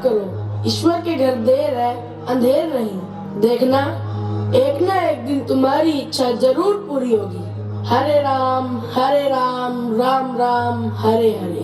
करो, ईश्वर के घर देर है अंधेर नहीं। देखना एक ना एक दिन तुम्हारी इच्छा जरूर पूरी होगी। हरे राम राम राम हरे हरे।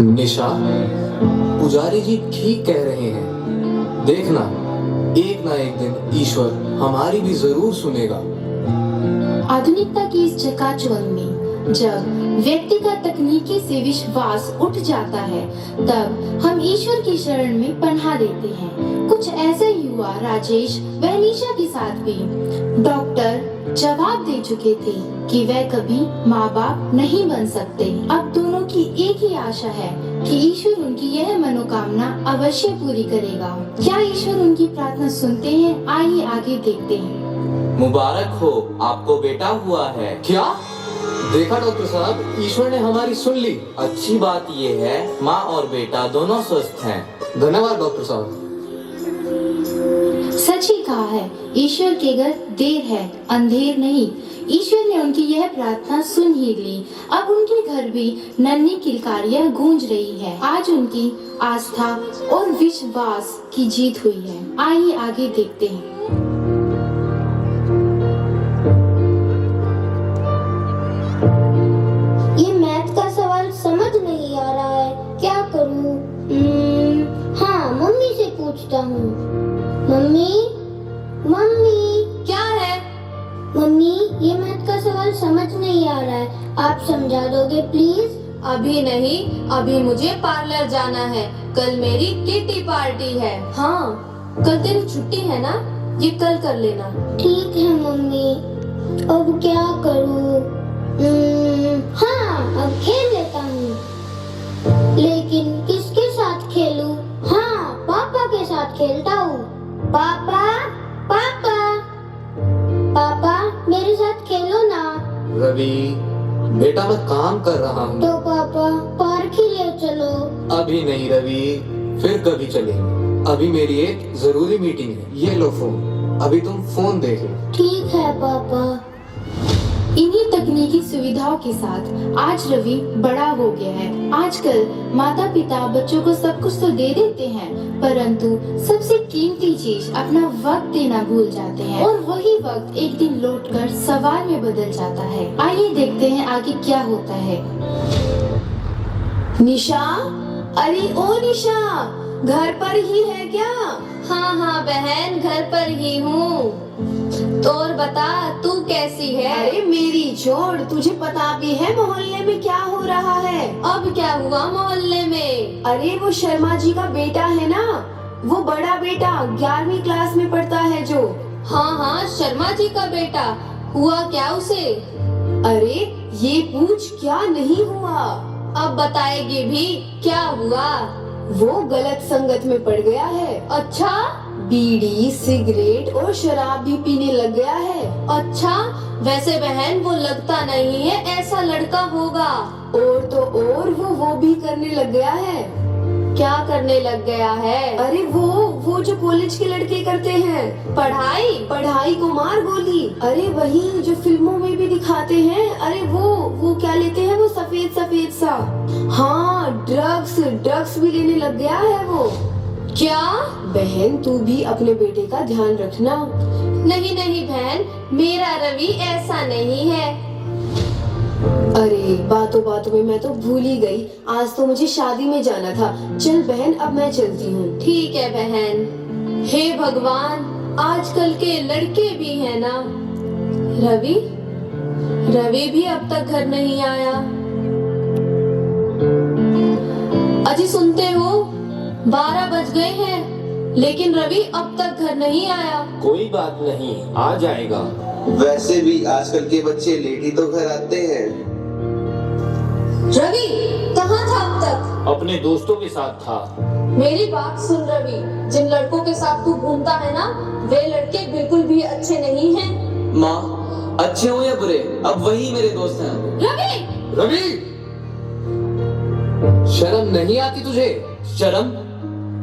निशा, पुजारी जी ठीक कह रहे हैं। देखना एक ना एक दिन ईश्वर हमारी भी जरूर सुनेगा। आधुनिकता की इस चकाचौंध में जब व्यक्ति का तकनीकी से विश्वास उठ जाता है, तब हम ईश्वर की शरण में पनाह लेते हैं। कुछ ऐसे ही हुआ राजेश व निशा के साथ भी। डॉक्टर जवाब दे चुके थे कि वह कभी माँ बाप नहीं बन सकते। अब दोनों की एक ही आशा है कि ईश्वर उनकी यह मनोकामना अवश्य पूरी करेगा। क्या ईश्वर उनकी प्रार्थना सुनते हैं? आइए आगे देखते हैं। मुबारक हो, आपको बेटा हुआ है। क्या? देखा डॉक्टर साहब, ईश्वर ने हमारी सुन ली। अच्छी बात ये है माँ और बेटा दोनों स्वस्थ हैं। धन्यवाद डॉक्टर साहब। सच ही कहा है, ईश्वर के घर देर है अंधेर नहीं। ईश्वर ने उनकी यह प्रार्थना सुन ही ली। अब उनके घर भी नन्ही किलकारियां गूंज रही है। आज उनकी आस्था और विश्वास की जीत हुई है। आइए आगे देखते हैं। ये मैथ का सवाल समझ नहीं आ रहा है, क्या करूं? हाँ, मम्मी से पूछता हूँ। मम्मी क्या है? मम्मी, ये मैथ का सवाल समझ नहीं आ रहा है, आप समझा दोगे प्लीज? अभी नहीं, अभी मुझे पार्लर जाना है। कल मेरी किटी पार्टी है। हाँ, कल तेरी छुट्टी है ना, ये कल कर लेना। ठीक है मम्मी, अब क्या करूं? हाँ, अब खेल लेता हूँ। लेकिन किसके साथ खेलूं? हाँ, पापा के साथ खेलता हूँ। पापा पापा पापा, मेरे साथ खेलो ना। रवि बेटा, मैं काम कर रहा हूँ। तो पापा पार्क ही ले चलो। अभी नहीं रवि, फिर कभी चलेंगे। अभी मेरी एक जरूरी मीटिंग है। ये लो फोन, अभी तुम फोन देख लो। ठीक है पापा। इन्हीं तकनीकी सुविधाओं के साथ आज रवि बड़ा हो गया है। आजकल माता पिता बच्चों को सब कुछ तो दे देते हैं, परंतु सबसे कीमती चीज अपना वक्त देना भूल जाते हैं, और वही वक्त एक दिन लौटकर सवाल में बदल जाता है। आइए देखते हैं आगे क्या होता है। निशा, अरे ओ निशा, घर पर ही है क्या? हाँ बहन, घर पर ही हूँ। तो और बता, तू कैसी है? अरे मेरी छोड़, तुझे पता भी है मोहल्ले में क्या हो रहा है? अब क्या हुआ मोहल्ले में? अरे वो शर्मा जी का बेटा है ना, वो बड़ा बेटा 11वीं क्लास में पढ़ता है जो। हाँ, शर्मा जी का बेटा। हुआ क्या उसे? अरे ये पूछ, क्या नहीं हुआ? अब बताएगी भी, क्या हुआ? वो गलत संगत में पड़ गया है। अच्छा? बीड़ी सिगरेट और शराब भी पीने लग गया है। अच्छा, वैसे बहन वो लगता नहीं है ऐसा लड़का होगा। और तो और वो भी करने लग गया है। क्या करने लग गया है? अरे वो जो कॉलेज के लड़के करते हैं, पढ़ाई को मार गोली। अरे वही जो फिल्मों में भी दिखाते हैं। अरे वो क्या लेते हैं, वो सफेद सा। हाँ, ड्रग्स भी लेने लग गया है वो। क्या? बहन तू भी अपने बेटे का ध्यान रखना। नहीं बहन, मेरा रवि ऐसा नहीं है। अरे बातों में मैं तो भूल ही गई, आज तो मुझे शादी में जाना था। चल बहन, अब मैं चलती हूँ। ठीक है बहन। हे भगवान, आजकल के लड़के भी है ना। रवि भी अब तक घर नहीं आया। अजी सुनते हो, 12 बज गए हैं, लेकिन रवि अब तक घर नहीं आया। कोई बात नहीं, आ जाएगा। वैसे भी आजकल के बच्चे लेट ही तो घर आते हैं। रवि कहाँ था अब तक? अपने दोस्तों के साथ था। मेरी बात सुन रवि, जिन लड़कों के साथ तू घूमता है ना, वे लड़के बिल्कुल भी अच्छे नहीं हैं। माँ, अच्छे हो या बुरे, अब वही मेरे दोस्त हैं। रवि, शर्म नहीं आती तुझे?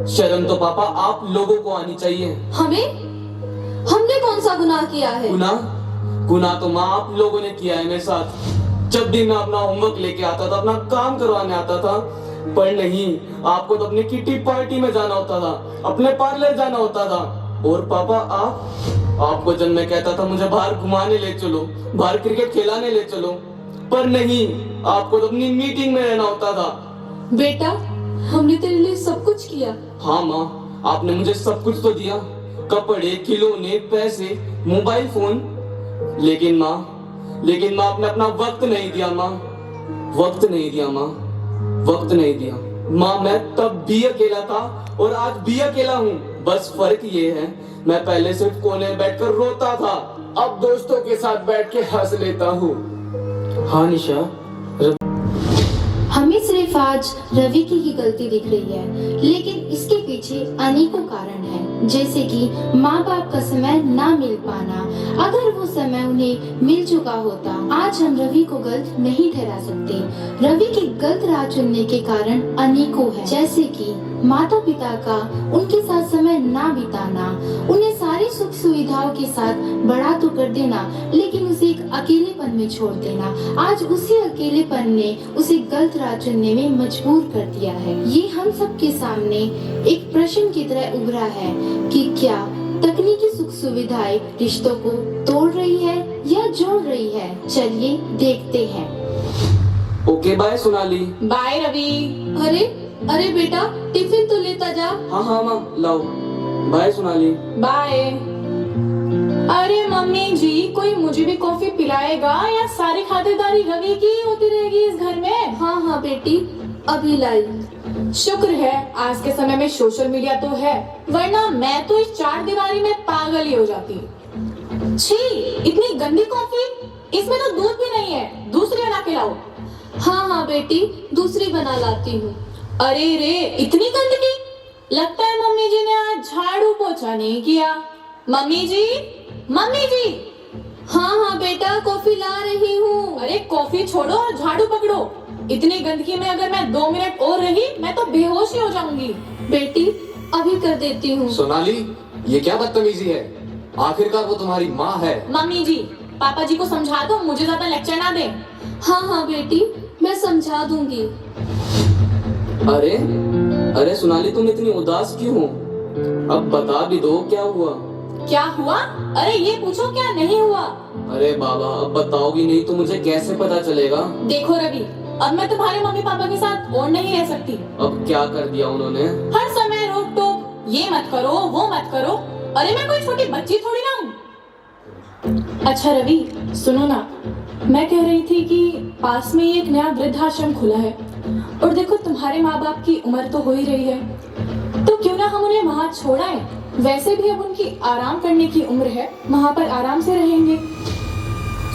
शर्म तो पापा आप लोगों को आनी चाहिए। हमने कौन सा गुनाह किया है? गुनाह तो माँ आप लोगों ने किया है मेरे साथ। जब भी मैं अपना होमवर्क लेके आता था, अपना काम करवाने आता था, पर नहीं, आपको तो अपनी किटी पार्टी में जाना होता था, अपने पार्लर जाना होता था। और पापा आपको जब मैं कहता था मुझे बाहर घुमाने ले चलो, बाहर क्रिकेट खिलाने ले चलो, पर नहीं, आपको तो अपनी मीटिंग में रहना होता था। बेटा, हमने तेरे लिए सब कुछ किया। हाँ माँ, आपने मुझे सब कुछ तो दिया, कपड़े, खिलौने, पैसे, मोबाइल फोन, लेकिन माँ आपने अपना वक्त नहीं दिया माँ, वक्त नहीं दिया माँ, वक्त नहीं दिया माँ। मैं तब भी अकेला था और आज भी अकेला हूँ, बस फर्क ये है मैं पहले सिर्फ कोने में बैठकर रोता था, अब दोस्तों के साथ बैठ के हंस लेता हूँ। हाँ निशा, हमें सिर्फ आज रवि की गलती दिख रही है, लेकिन इसके पीछे अनेकों कारण हैं, जैसे कि माँ बाप का समय ना मिल पाना। अगर वो समय उन्हें मिल चुका होता, आज हम रवि को गलत नहीं ठहरा सकते। रवि की गलत राह चुनने के कारण अनेकों हैं, जैसे कि माता पिता का उनके साथ समय ना बिताना, उन्हें सारी सुख सुविधाओं के साथ बड़ा तो कर देना, लेकिन उसे एक अकेलेपन में छोड़ देना। आज उसी अकेलेपन ने उसे गलत राह चुनने में मजबूर कर दिया है। ये हम सब के सामने एक प्रश्न की तरह उभरा है कि क्या तकनीकी सुख सुविधाएं रिश्तों को तोड़ रही है या जोड़ रही है? चलिए देखते हैं। Okay bye Sonali. Bye Ravi. अरे बेटा, टिफिन तो लेता जा। हाँ माँ, लाओ। बाय सोनाली। बाय। अरे मम्मी जी, कोई मुझे भी कॉफी पिलाएगा या सारी खातिरदारी रवि की होती रहेगी इस घर में? हाँ बेटी, अभी लाई। शुक्र है आज के समय में सोशल मीडिया तो है, वरना मैं तो इस चार दीवारी में पागल ही हो जाती। छी, इतनी गंदी कॉफी, इसमें तो दूध भी नहीं है, दूसरी बना के लाओ। हाँ बेटी, दूसरी बना लाती हूँ। अरे रे, इतनी गंदगी, लगता है मम्मी जी ने आज झाड़ू पोछा नहीं किया। मम्मी जी। हाँ बेटा, कॉफी ला रही हूँ। अरे कॉफी छोड़ो और झाड़ू पकड़ो, इतनी गंदगी में अगर मैं 2 मिनट और रही मैं तो बेहोश ही हो जाऊंगी। बेटी, अभी कर देती हूँ। सोनाली, ये क्या बदतमीजी है? आखिरकार वो तुम्हारी माँ है। मम्मी जी, पापा जी को समझा दो, मुझे ज्यादा लेक्चर ना दे। हाँ बेटी, मैं समझा दूंगी। अरे सोनाली, तुम इतनी उदास क्यों हो? अब बता भी दो, क्या हुआ? क्या हुआ? अरे ये पूछो, क्या नहीं हुआ? अरे बाबा, अब बताओगी नहीं तो मुझे कैसे पता चलेगा? देखो रवि, अब मैं तुम्हारे मम्मी पापा के साथ और नहीं रह सकती। अब क्या कर दिया उन्होंने? हर समय रोक टोक, ये मत करो, वो मत करो। अरे मैं कोई छोटी बच्ची थोड़ी ना हूँ। अच्छा रवि, सुनो ना, मैं कह रही थी कि पास में ही एक नया वृद्धाश्रम खुला है, और देखो तुम्हारे माँ बाप की उम्र तो हो ही रही है, तो क्यों ना हम उन्हें वहाँ छोड़ाएं। वैसे भी अब उनकी आराम करने की उम्र है, वहाँ पर आराम से रहेंगे।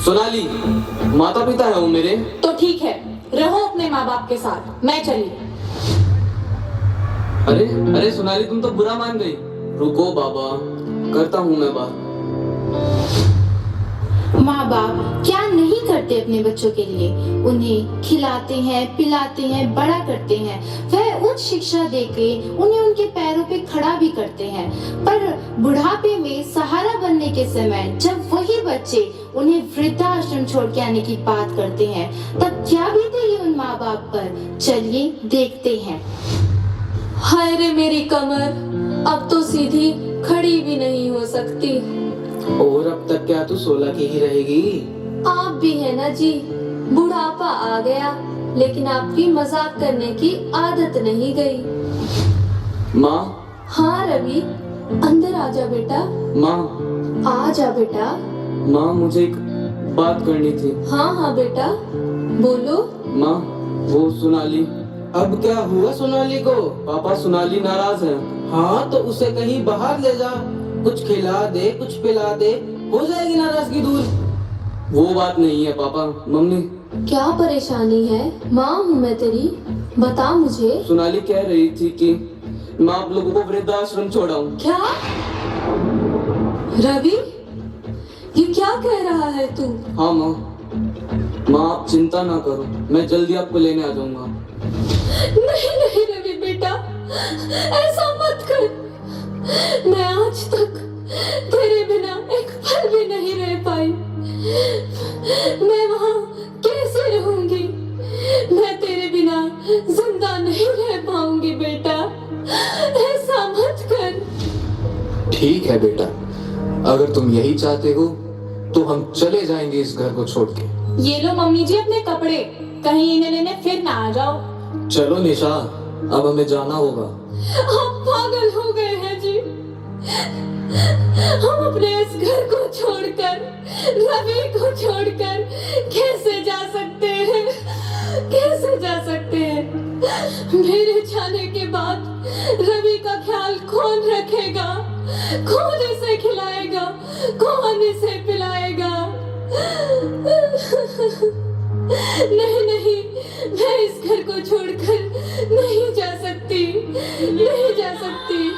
सोनाली, माता पिता है वो मेरे। तो ठीक है, रहो अपने माँ बाप के साथ, मैं चली। अरे सोनाली, तुम तो बुरा मान गई। रुको बाबा, करता हूँ मैं बात। माँ बाप क्या नहीं करते अपने बच्चों के लिए? उन्हें खिलाते हैं, पिलाते हैं, बड़ा करते हैं, वह उच्च शिक्षा देके उन्हें उनके पैरों पे खड़ा भी करते हैं। पर बुढ़ापे में सहारा बनने के समय जब वही बच्चे उन्हें वृद्धाश्रम छोड़ के आने की बात करते हैं, तब क्या बीतेगी उन माँ बाप पर? चलिए देखते हैं। हाय रे मेरी कमर, अब तो सीधी खड़ी भी नहीं हो सकती। और अब तक क्या तू 16 की ही रहेगी? आप भी है ना जी, बुढ़ापा आ गया, लेकिन आपकी मजाक करने की आदत नहीं गई। माँ। हाँ रवि, अंदर आ जा बेटा। माँ। आ जा बेटा। माँ, मुझे एक बात करनी थी। हाँ बेटा, बोलो। माँ, वो सोनाली। अब क्या हुआ सोनाली को? पापा, सोनाली नाराज है। हाँ तो उसे कहीं बाहर ले जा, कुछ खिला दे, कुछ पिला दे, हो जाएगी नाराजगी दूर। वो बात नहीं है पापा। मम्मी, क्या परेशानी है? माँ हूँ मैं तेरी, बता मुझे। सोनाली कह रही थी कि मैं आप लोगों को वृद्धाश्रम छोड़ाऊं। क्या? रवि, ये क्या कह रहा है तू? हाँ माँ, आप चिंता ना करो, मैं जल्दी आपको लेने आ जाऊंगा। नहीं रवि बेटा, ऐसा मत कर। मैं आज तक तेरे बिना एक पल भी नहीं रह पाई। मैं वहाँ कैसे रहूंगी? मैं तेरे बिना जिंदा नहीं रह पाऊंगी बेटा, ऐसा मत कर। ठीक है बेटा, अगर तुम यही चाहते हो तो हम चले जाएंगे इस घर को छोड़ के। ये लो मम्मी जी अपने कपड़े, कहीं इन्हें लेने फिर ना आ जाओ। चलो निशा, अब हमें जाना होगा। हम पागल हो गए हैं जी। हम अपने इस घर को छोड़कर, रवि को छोड़कर कैसे जा सकते हैं? कैसे जा सकते हैं? मेरे जाने के बाद रवि का ख्याल कौन रखेगा? कौन इसे खिलाएगा? कौन इसे पिलाएगा? नहीं नहीं, मैं इस घर को छोड़कर नहीं जा सकती, नहीं जा सकती।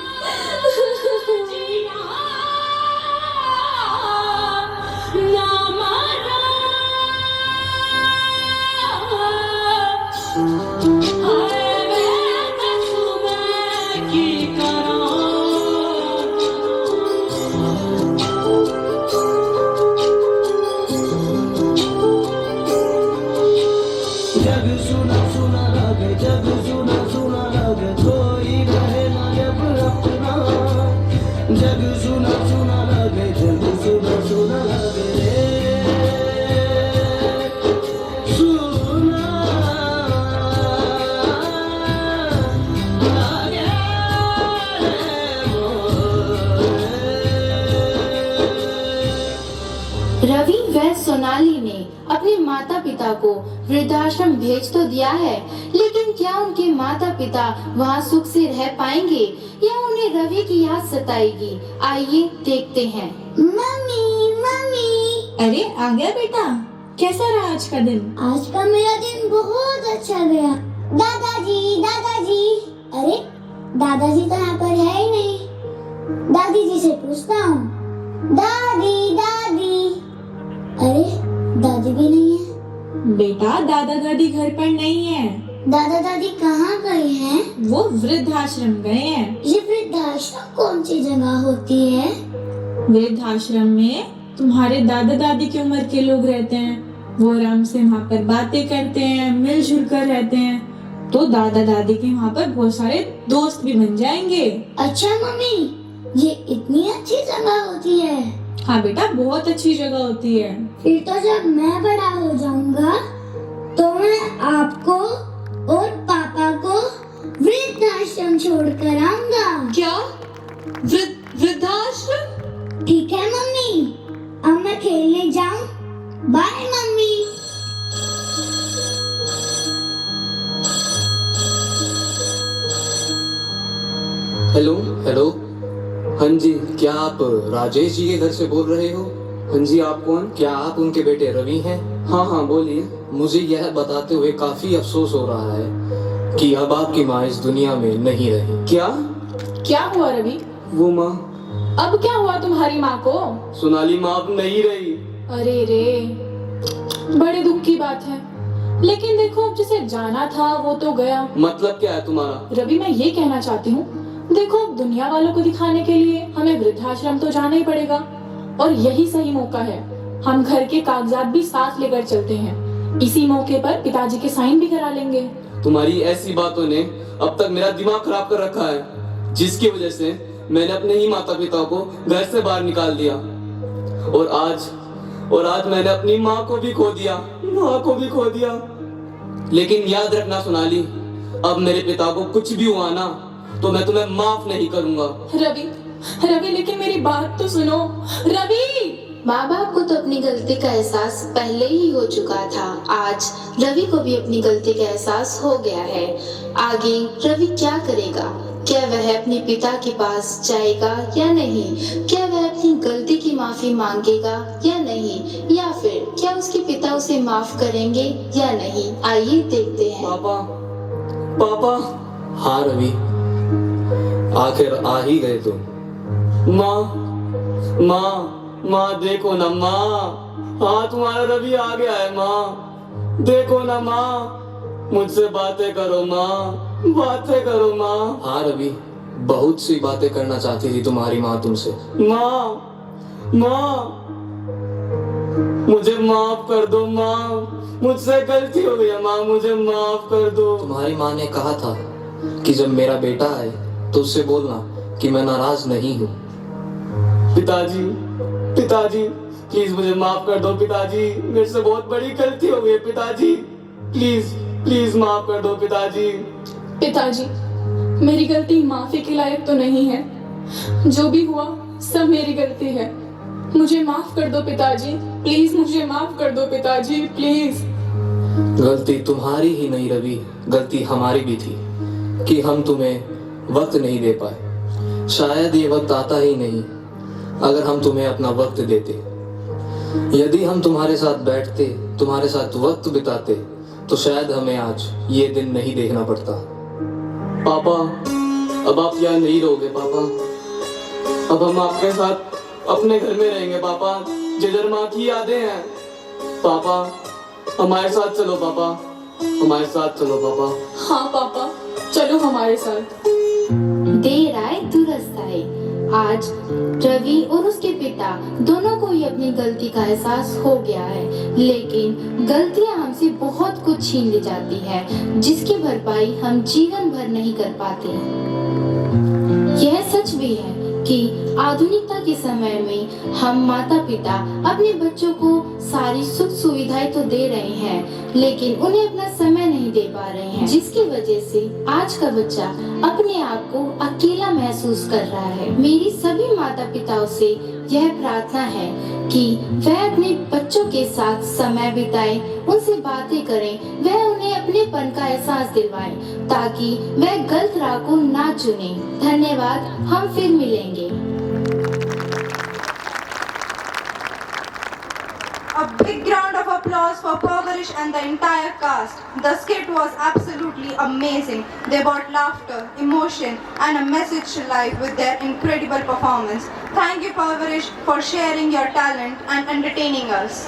जग सुना सुना लगे, जग सुना सुना लगे, कोई रहे ना जब अपना। जग सुना सुना लगे, जग सुना सुना लगे रे सुना लगे रे मोरे। रवि व सोनाली ने अपने माता पिता को वृद्धाश्रम भेज तो दिया है, लेकिन क्या उनके माता पिता वहाँ सुख से रह पाएंगे या उन्हें रवि की याद सताएगी? आइए देखते हैं। मम्मी मम्मी, अरे आ गया बेटा, कैसा रहा आज का दिन? आज का मेरा दिन बहुत अच्छा गया। दादाजी दादाजी, अरे दादाजी तो यहाँ पर है ही नहीं। दादी जी से पूछता हूँ, दादी दादी, अरे दादी भी नहीं है। बेटा दादा दादी घर पर नहीं है, दादा दादी कहाँ गए हैं? वो वृद्धाश्रम गए हैं। ये वृद्धाश्रम कौन सी जगह होती है? वृद्धाश्रम में तुम्हारे दादा दादी की उम्र के लोग रहते हैं। वो आराम से वहाँ पर बातें करते हैं, मिलजुल कर रहते हैं। तो दादा दादी के वहाँ पर बहुत सारे दोस्त भी बन जाएंगे। अच्छा मम्मी, ये इतनी अच्छी जगह होती है? हाँ बेटा, बहुत अच्छी जगह होती है। फिर तो जब मैं बड़ा हो जाऊंगा तो मैं आपको और पापा को वृद्धाश्रम छोड़कर आऊंगा। क्या? वृद्धाश्रम? ठीक है मम्मी, अब मैं खेलने जाऊं? Bye mummy. हेलो। हेलो, हाँ जी। क्या आप राजेश जी के घर से बोल रहे हो? हाँ जी, आप कौन? क्या आप उनके बेटे रवि हैं? हाँ हाँ बोलिए। मुझे यह बताते हुए काफी अफसोस हो रहा है कि अब आपकी माँ इस दुनिया में नहीं रही। क्या? क्या हुआ रवि? वो माँ? अब क्या हुआ तुम्हारी माँ को? सोनाली माँ अब नहीं रही। अरे रे, बड़े दुख की बात है। लेकिन देखो, अब जिसे जाना था वो तो गया। मतलब क्या है तुम्हारा? रवि, मैं ये कहना चाहती हूँ, देखो दुनिया वालों को दिखाने के लिए हमें वृद्धाश्रम तो जाना ही पड़ेगा, और यही सही मौका है। हम घर के कागजात भी साथ लेकर चलते हैं। इसी मौके पर पिताजी के साइन भी करा लेंगे। तुम्हारी ऐसी बातों ने अब तक मेरा दिमाग खराब कर रखा है, जिसकी वजह से मैंने अपने ही माता पिता को घर से बाहर निकाल दिया, और आज मैंने अपनी माँ को भी खो दिया। माँ को भी खो दिया। लेकिन याद रखना सोनाली, अब मेरे पिता को कुछ भी हुआ ना तो मैं तुम्हें माफ नहीं करूंगा। रवि, लेकिन मेरी बात तो सुनो। रवि! माँ बाप को तो अपनी गलती का एहसास पहले ही हो चुका था। आज रवि को भी अपनी गलती का एहसास हो गया है। आगे रवि क्या करेगा? क्या वह अपने पिता के पास जाएगा या नहीं? क्या वह अपनी गलती की माफी मांगेगा या नहीं? या फिर क्या उसके पिता उसे माफ करेंगे या नहीं? आइए देखते हैं। पापा। हाँ रवि, आखिर आ ही गए तुम। माँ देखो ना माँ, हाँ तुम्हारा रवि आ गया है माँ। देखो ना माँ, मुझसे बातें करो माँ, बातें करो माँ। हाँ रवि, बहुत सी बातें करना चाहती थी तुम्हारी माँ तुमसे। माँ मुझे माफ कर दो माँ, मुझसे गलती हो गई है माँ, मुझे माफ कर दो। तुम्हारी माँ ने कहा था कि जब मेरा बेटा आए तो उससे बोलना कि मैं नाराज नहीं हूँ। पिताजी, पिताजी प्लीज मुझे माफ कर दो पिताजी, मेरे से बहुत बड़ी गलती हो गई है पिताजी, प्लीज प्लीज माफ कर दो पिताजी। पिताजी, मेरी गलती माफी के लायक तो नहीं है, जो भी हुआ सब मेरी गलती है, मुझे माफ कर दो पिताजी, प्लीज मुझे माफ कर दो पिताजी, प्लीज। गलती तुम्हारी ही नहीं रवि, गलती हमारी भी थी कि हम तुम्हें वक्त नहीं दे पाए। शायद ये वक्त आता ही नहीं अगर हम तुम्हें अपना वक्त देते। यदि हम तुम्हारे साथ बैठते, तुम्हारे साथ वक्त बिताते, तो शायद हमें आज ये दिन नहीं देखना पड़ता। पापा, अब आप यहाँ नहीं रहोगे पापा, अब हम आपके साथ अपने घर में रहेंगे पापा, जिधर माँ की यादें हैं। पापा हमारे साथ चलो पापा, हमारे साथ चलो पापा। हाँ पापा, चलो हमारे साथ। देर आए दुरुस्त आए। आज रवि और उसके पिता दोनों को ही अपनी गलती का एहसास हो गया है, लेकिन गलतियां हमसे बहुत कुछ छीन ले जाती है जिसकी भरपाई हम जीवन भर नहीं कर पाते। यह सच भी है कि आधुनिकता के समय में हम माता पिता अपने बच्चों को सारी सुख सुविधाएं तो दे रहे हैं, लेकिन उन्हें अपना समय नहीं दे पा रहे हैं, जिसकी वजह से आज का बच्चा अपने आप को अकेला महसूस कर रहा है। मेरी सभी माता पिताओं से यह प्रार्थना है कि वह अपने बच्चों के साथ समय बिताएं, उनसे बातें करें, वह उन्हें अपनेपन का एहसास दिलवाएं ताकि वह गलत राह को ना चुने। धन्यवाद, हम फिर मिलेंगे। A big round of applause for Parvarish and the entire cast. The skit was absolutely amazing. They brought laughter, emotion and a message to life with their incredible performance. Thank you Parvarish for sharing your talent and entertaining us.